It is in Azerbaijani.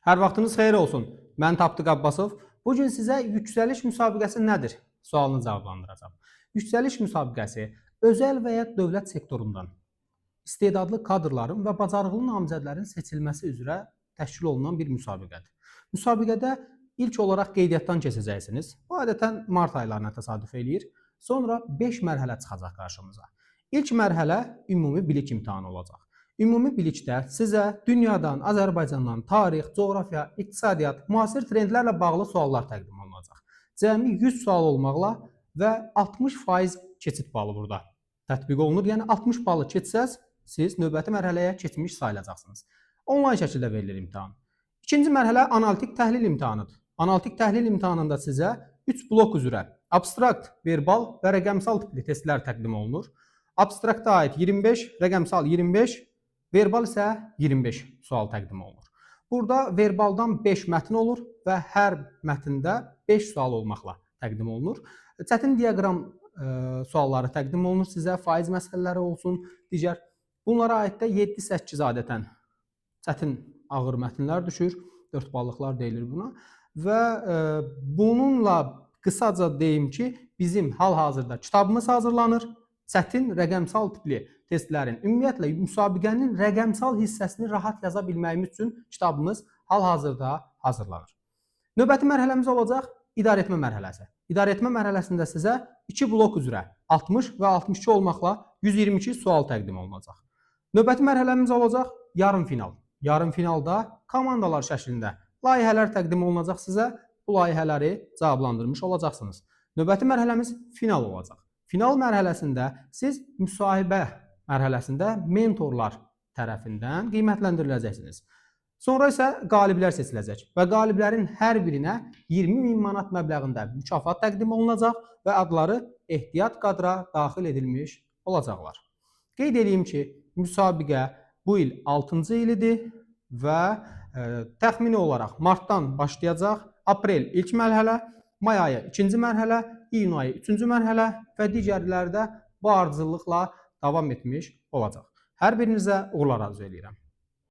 Hər vaxtınız xeyir olsun. Mən Tapdıq Abbasov. Bu gün sizə yüksəliş müsabiqəsi nədir sualını cavablandıracağam. Yüksəliş müsabiqəsi özəl və ya dövlət sektorundan istedadlı kadrların və bacarıqlı namizədlərin seçilməsi üzrə təşkil olunan bir müsabiqədir. Müsabiqədə ilk olaraq qeydiyyatdan keçəcəksiniz. Bu adətən mart aylarına təsadüf eləyir. Sonra 5 mərhələ çıxacaq qarşımıza. İlk mərhələ ümumi bilik imtahanı olacaq. Ümumi bilikdə sizə dünyadan, Azərbaycandan tarix, coğrafiya, iqtisadiyyat, müasir trendlərlə bağlı suallar təqdim olunacaq. Cəmi 100 sual olmaqla və 60% keçid balı burada tətbiq olunur. Yəni 60 balı keçsəz, siz növbəti mərhələyə keçmiş sayılacaqsınız. Onlayn şəkildə verilir imtahan. İkinci mərhələ analitik təhlil imtahanıdır. Analitik təhlil imtahanında sizə 3 blok üzrə abstrakt, verbal və rəqəmsal tipli testlər təqdim olunur. Abstrakta aid 25, rəqəmsal 25, verbal isə 25 sual təqdim olunur. Burada verbaldan 5 mətn olur və hər mətndə 5 sual olmaqla təqdim olunur. Çətin diaqram sualları təqdim olunur sizə, faiz məsələləri olsun, digər. Bunlara aid də 7-8 adətən çətin ağır mətnlər düşür, 4 ballıqlar deyilir buna. Və bununla qısaca deyim ki, bizim hal-hazırda kitabımız hazırlanır. Çətin rəqəmsal tipli testlərin, ümumiyyətlə müsabiqənin rəqəmsal hissəsini rahat yaza bilməyimiz üçün kitabımız hal-hazırda hazırlanır. Növbəti mərhələmiz olacaq idarəetmə mərhələsi. İdarəetmə mərhələsində sizə 2 blok üzrə 60 və 62 olmaqla 122 sual təqdim olunacaq. Növbəti mərhələmiz olacaq yarım final. Yarım finalda komandalar şəklində layihələr təqdim olunacaq sizə. Bu layihələri cavablandırmış olacaqsınız. Növbəti mərhələmiz final olacaq. Final mərhələsində siz müsahibə mərhələsində mentorlar tərəfindən qiymətləndiriləcəksiniz. Sonra isə qaliblər seçiləcək və qaliblərin hər birinə 20.000 manat məbləğində mükafat təqdim olunacaq və adları ehtiyat kadra daxil edilmiş olacaqlar. Qeyd edeyim ki, müsabiqə bu il 6-cı ilidir və təxmini olaraq martdan başlayacaq. Aprel ilk mərhələ, may ayı 2-ci mərhələ, iyun ayı 3-cü mərhələ və digərləri də bu ardıcıllıqla davam etmiş olacaq. Hər birinizə uğurlar arzu edirəm.